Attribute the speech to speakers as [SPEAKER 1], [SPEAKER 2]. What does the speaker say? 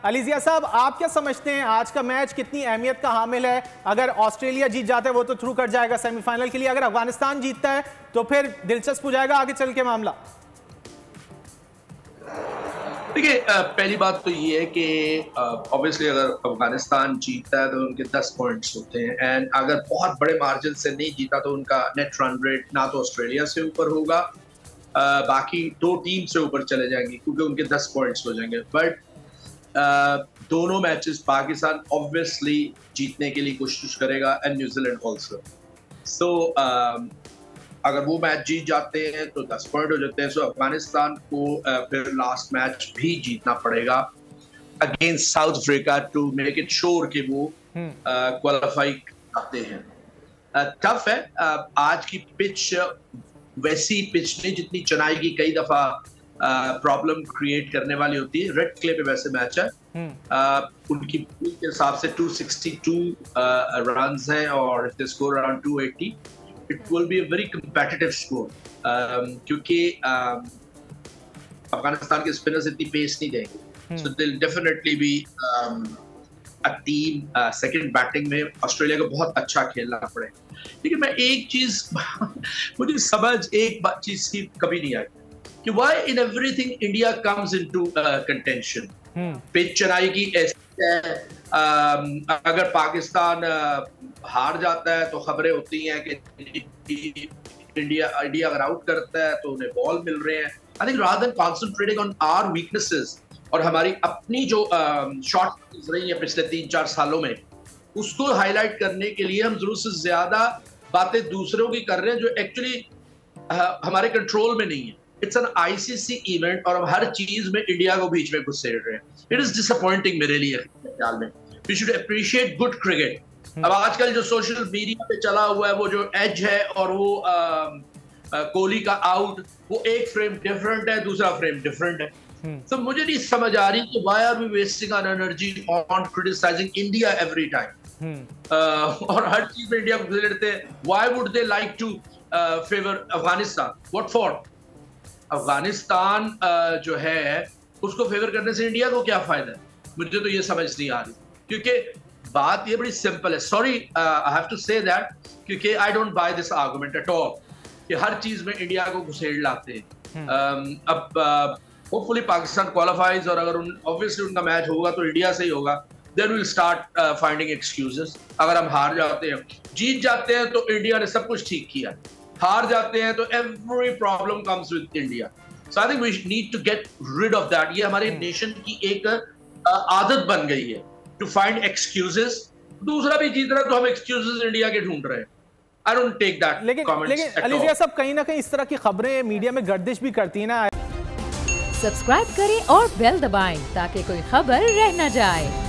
[SPEAKER 1] अलीजिया साहब, आप क्या समझते हैं आज का मैच कितनी अहमियत का हामिल है? अगर ऑस्ट्रेलिया जीत जाता है वो तो थ्रू कर जाएगा सेमीफाइनल के लिए, अगर अफगानिस्तान जीतता है तो फिर दिलचस्प हो जाएगा आगे चल के मामला।
[SPEAKER 2] देखिए, पहली बात तो ये है कि ऑब्वियसली अगर अफगानिस्तान जीतता है तो उनके 10 पॉइंट्स होते हैं, एंड अगर बहुत बड़े मार्जिन से नहीं जीता तो उनका नेट रन रेट ना तो ऑस्ट्रेलिया से ऊपर होगा, बाकी 2 टीम से ऊपर चले जाएंगे क्योंकि उनके 10 पॉइंट्स हो जाएंगे। बट दोनों मैचेस पाकिस्तान ऑब्वियसली जीतने के लिए कोशिश करेगा, एंड न्यूजीलैंड ऑल्सो। सो अगर वो मैच जीत जाते हैं तो 10 पॉइंट हो जाते हैं। सो अफगानिस्तान को फिर लास्ट मैच भी जीतना पड़ेगा against South Africa to make it sure कि वो क्वालिफाई करते हैं। टफ है। आज की पिच वैसी पिच नहीं जितनी चेन्नई की कई दफा प्रॉब्लम क्रिएट करने वाली होती है। रेड क्ले पे वैसे मैच है। उनकी के हिसाब से 262 रन्स हैं और they score around 280। It will be a very competitive score क्योंकि अफगानिस्तान के स्पिनर्स इतनी पेस नहीं देंगे। So they'll definitely be a team second batting में ऑस्ट्रेलिया को बहुत अच्छा खेलना पड़ेगा। लेकिन मैं एक चीज मुझे समझ एक चीज की कभी नहीं आई कि why in everything India comes into contention। Pitch Chennai की ऐसी है, अगर पाकिस्तान हार जाता है तो खबरें होती हैं कि इंडिया अगर आउट करता है तो उन्हें बॉल मिल रहे हैं। I think rather than concentrating on our weaknesses और हमारी अपनी जो शॉर्ट रही है पिछले 3-4 सालों में, उसको हाईलाइट करने के लिए हम जरूर से ज्यादा बातें दूसरों की कर रहे हैं जो एक्चुअली हमारे कंट्रोल में नहीं है। इट्स एन आईसीसी इवेंट और हम हर चीज में इंडिया को बीच में घुसेड़ रहे हैं। इट इज डिसअपॉइंटिंग मेरे लिए ख्याल में। We should appreciate good cricket. अब आजकल जो सोशल मीडिया पे चला हुआ है वो जो एज है और वो कोहली का आउट, वो एक फ्रेम डिफरेंट है, दूसरा फ्रेम डिफरेंट है। तो मुझे नहीं समझ आ रही कि why are we wasting our energy on criticising India every time और हर चीज में इंडिया को घुसेड़ते हैं। Why would they like to favour Afghanistan? What for? Afghanistan जो है उसको फेवर करने से इंडिया को क्या फायदा है? मुझे तो ये समझ नहीं आ रही, क्योंकि बात ये बड़ी सिंपल है। Sorry I have to say that, क्योंकि I don't buy this argument at all कि हर चीज में इंडिया को घुसेड़ लाते हैं। अब होपफुली पाकिस्तान क्वालिफाइज और अगर ऑब्वियसली उनका मैच होगा तो इंडिया से ही होगा। Then will start finding excuses. अगर हम हार जाते हैं, जीत जाते हैं तो इंडिया ने सब कुछ ठीक किया, हार जाते हैं तो every problem comes with India. So I think we need to get rid of that. ये हमारे नेशन की एक आदत बन गई है टू फाइंड एक्सक्यूजेस। दूसरा भी जीत रहा है तो हम एक्सक्यूजेस इंडिया के ढूंढ रहे हैं। I don't take that.
[SPEAKER 1] लेकिन अलीजिया साहब, कहीं ना कहीं इस तरह की खबरें मीडिया में गर्दिश भी करती है ना।
[SPEAKER 3] सब्सक्राइब करें और बेल दबाएं ताकि कोई खबर रह न जाए।